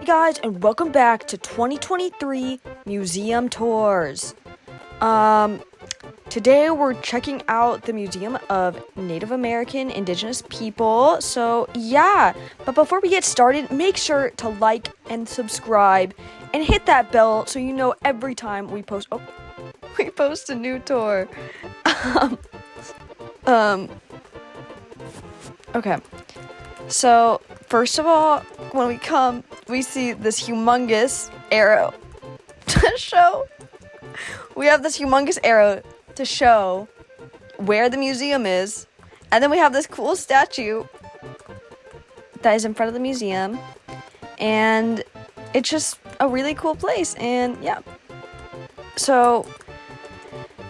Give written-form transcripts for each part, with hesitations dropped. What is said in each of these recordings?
guys, and welcome back to 2023 Museum Tours. Today we're checking out the Museum of Native American Indigenous People. So yeah, but before we get started, make sure to like and subscribe and hit that bell so you know every time we post a new tour. Okay. So, first of all, when we come, we see this humongous arrow to show. We have this humongous arrow to show where the museum is. And then we have this cool statue that is in front of the museum. And it's just a really cool place. And yeah. So,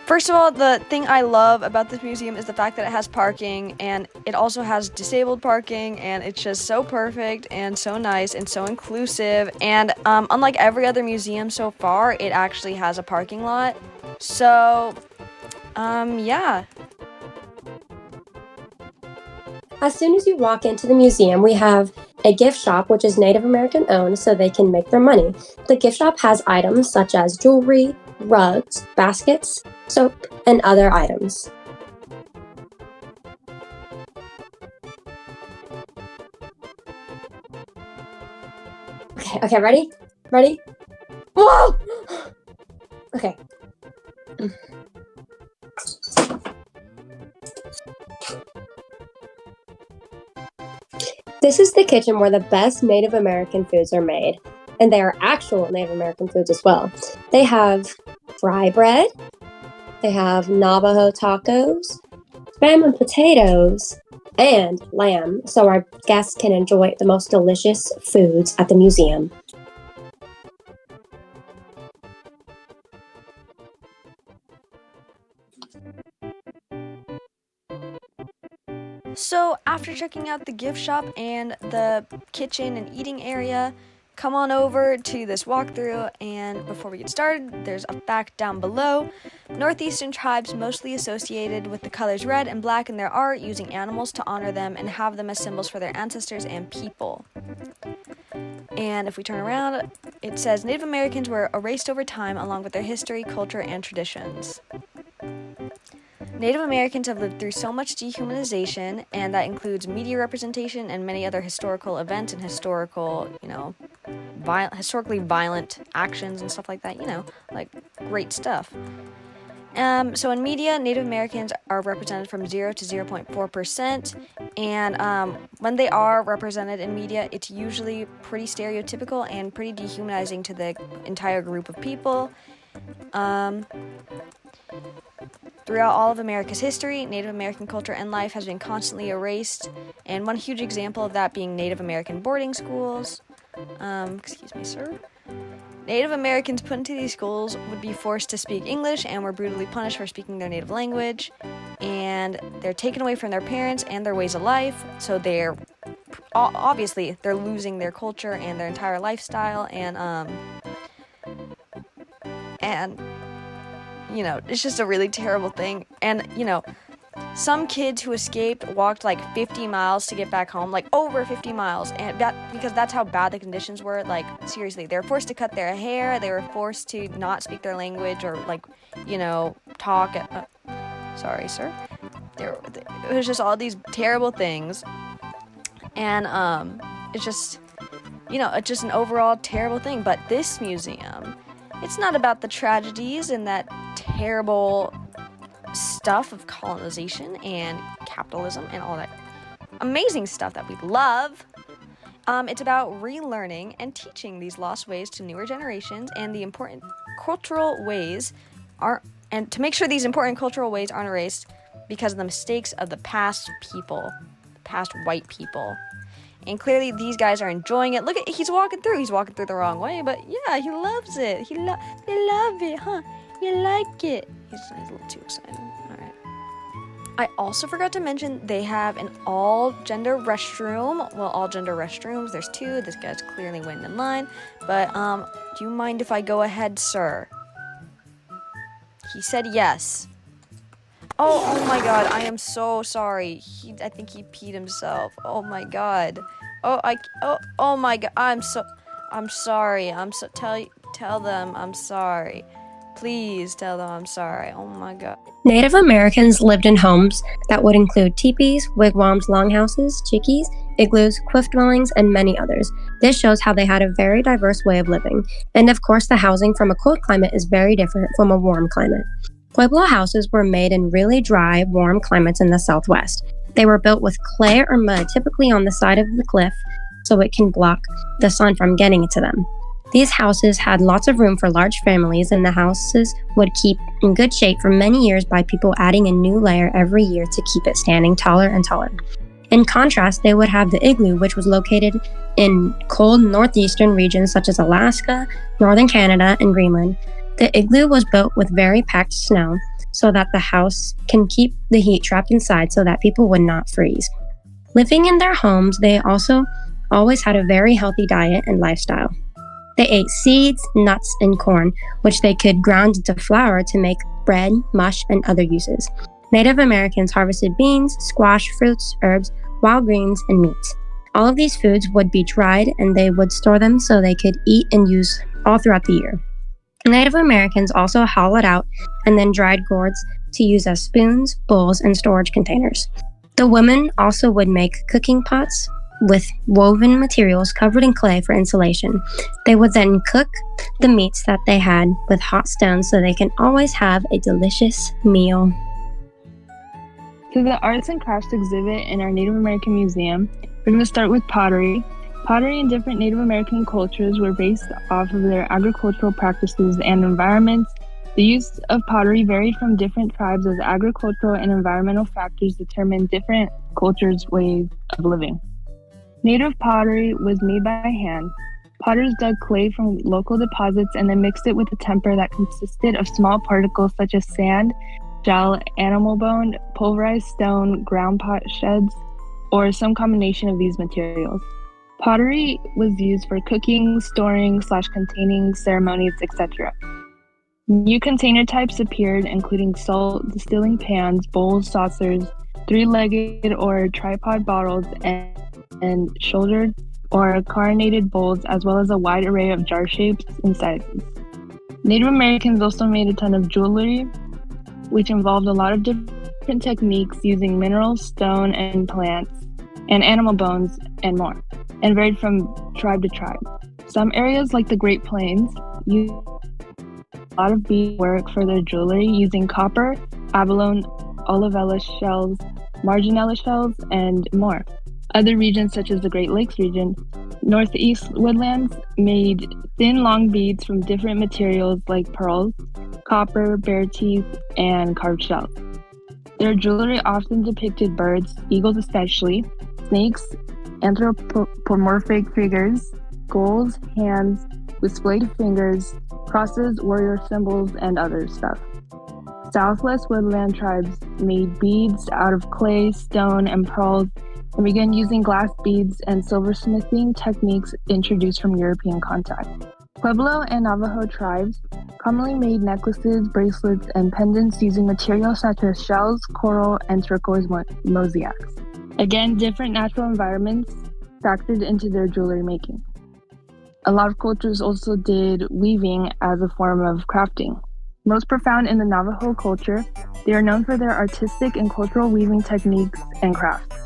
first of all, the thing I love about this museum is the fact that it has parking, and it also has disabled parking, and it's just so perfect and so nice and so inclusive. And unlike every other museum so far, it actually has a parking lot. So, yeah. As soon as you walk into the museum, we have a gift shop, which is Native American owned, so they can make their money. The gift shop has items such as jewelry, rugs, baskets, soap, and other items. Okay, ready? Ready? Whoa! Okay. This is the kitchen where the best Native American foods are made, and they are actual Native American foods as well. They have fry bread, they have Navajo tacos, spam and potatoes, and lamb, so our guests can enjoy the most delicious foods at the museum. So, after checking out the gift shop and the kitchen and eating area, come on over to this walkthrough. And before we get started, there's a fact down below. Northeastern tribes mostly associated with the colors red and black in their art, using animals to honor them and have them as symbols for their ancestors and people. And if we turn around, it says Native Americans were erased over time along with their history, culture, and traditions. Native Americans have lived through so much dehumanization, and that includes media representation and many other historical events and historically violent actions and stuff like that, like great stuff. So in media, Native Americans are represented from 0 to 0.4%, and when they are represented in media, it's usually pretty stereotypical and pretty dehumanizing to the entire group of people. Throughout all of America's history, Native American culture and life has been constantly erased, and one huge example of that being Native American boarding schools. Excuse me, sir. Native Americans put into these schools would be forced to speak English and were brutally punished for speaking their native language, and they're taken away from their parents and their ways of life, so they're losing their culture and their entire lifestyle, and it's just a really terrible thing. And, some kids who escaped walked like 50 miles to get back home, like over 50 miles, and because that's how bad the conditions were. Like, seriously, they were forced to cut their hair, they were forced to not speak their language or, talk. Sorry, sir. It was just all these terrible things, and it's just an overall terrible thing. But this museum, it's not about the tragedies and that terrible stuff of colonization and capitalism and all that amazing stuff that we love. It's about relearning and teaching these lost ways to newer generations, and the important cultural ways and to make sure these important cultural ways aren't erased because of the mistakes of the past white people. And clearly these guys are enjoying it. Look at, he's walking through the wrong way, but yeah, he loves it. They love it, huh? You like it. He's a little too excited. All right. I also forgot to mention they have an all-gender restroom. Well, all-gender restrooms. There's two. This guy's clearly waiting in line. But do you mind if I go ahead, sir? He said yes. Oh my God, I am so sorry. I think he peed himself. Oh my God. Oh my God, I'm sorry. Tell them I'm sorry. Please tell them I'm sorry. Oh my God. Native Americans lived in homes that would include teepees, wigwams, longhouses, chickees, igloos, cliff dwellings, and many others. This shows how they had a very diverse way of living. And of course, the housing from a cold climate is very different from a warm climate. Pueblo houses were made in really dry, warm climates in the Southwest. They were built with clay or mud, typically on the side of the cliff, so it can block the sun from getting to them. These houses had lots of room for large families, and the houses would keep in good shape for many years by people adding a new layer every year to keep it standing taller and taller. In contrast, they would have the igloo, which was located in cold northeastern regions such as Alaska, northern Canada, and Greenland. The igloo was built with very packed snow so that the house can keep the heat trapped inside so that people would not freeze. Living in their homes, they also always had a very healthy diet and lifestyle. They ate seeds, nuts, and corn, which they could ground into flour to make bread, mush, and other uses. Native Americans harvested beans, squash, fruits, herbs, wild greens, and meats. All of these foods would be dried, and they would store them so they could eat and use all throughout the year. Native Americans also hollowed out and then dried gourds to use as spoons, bowls, and storage containers. The women also would make cooking pots with woven materials covered in clay for insulation. They would then cook the meats that they had with hot stones so they can always have a delicious meal. To the arts and crafts exhibit in our Native American Museum, we're going to start with pottery. Pottery in different Native American cultures were based off of their agricultural practices and environments. The use of pottery varied from different tribes as agricultural and environmental factors determined different cultures' ways of living. Native pottery was made by hand. Potters dug clay from local deposits and then mixed it with a temper that consisted of small particles such as sand, gel, animal bone, pulverized stone, ground pot shreds, or some combination of these materials. Pottery was used for cooking, storing / containing ceremonies, etc. New container types appeared, including salt distilling pans, bowls, saucers, three-legged or tripod bottles, and shouldered or carbonated bowls, as well as a wide array of jar shapes and sizes. Native Americans also made a ton of jewelry, which involved a lot of different techniques using minerals, stone, and plants, and animal bones, and more, and varied from tribe to tribe. Some areas, like the Great Plains, used a lot of beadwork for their jewelry using copper, abalone, olivella shells, marginella shells, and more. Other regions, such as the Great Lakes region, Northeast woodlands, made thin, long beads from different materials like pearls, copper, bear teeth, and carved shells. Their jewelry often depicted birds, eagles especially, snakes, anthropomorphic figures, skulls, hands with splayed fingers, crosses, warrior symbols, and other stuff. Southwest woodland tribes made beads out of clay, stone, and pearls, and began using glass beads and silversmithing techniques introduced from European contact. Pueblo and Navajo tribes commonly made necklaces, bracelets, and pendants using materials such as shells, coral, and turquoise mosaics. Again, different natural environments factored into their jewelry making. A lot of cultures also did weaving as a form of crafting. Most profound in the Navajo culture, they are known for their artistic and cultural weaving techniques and crafts.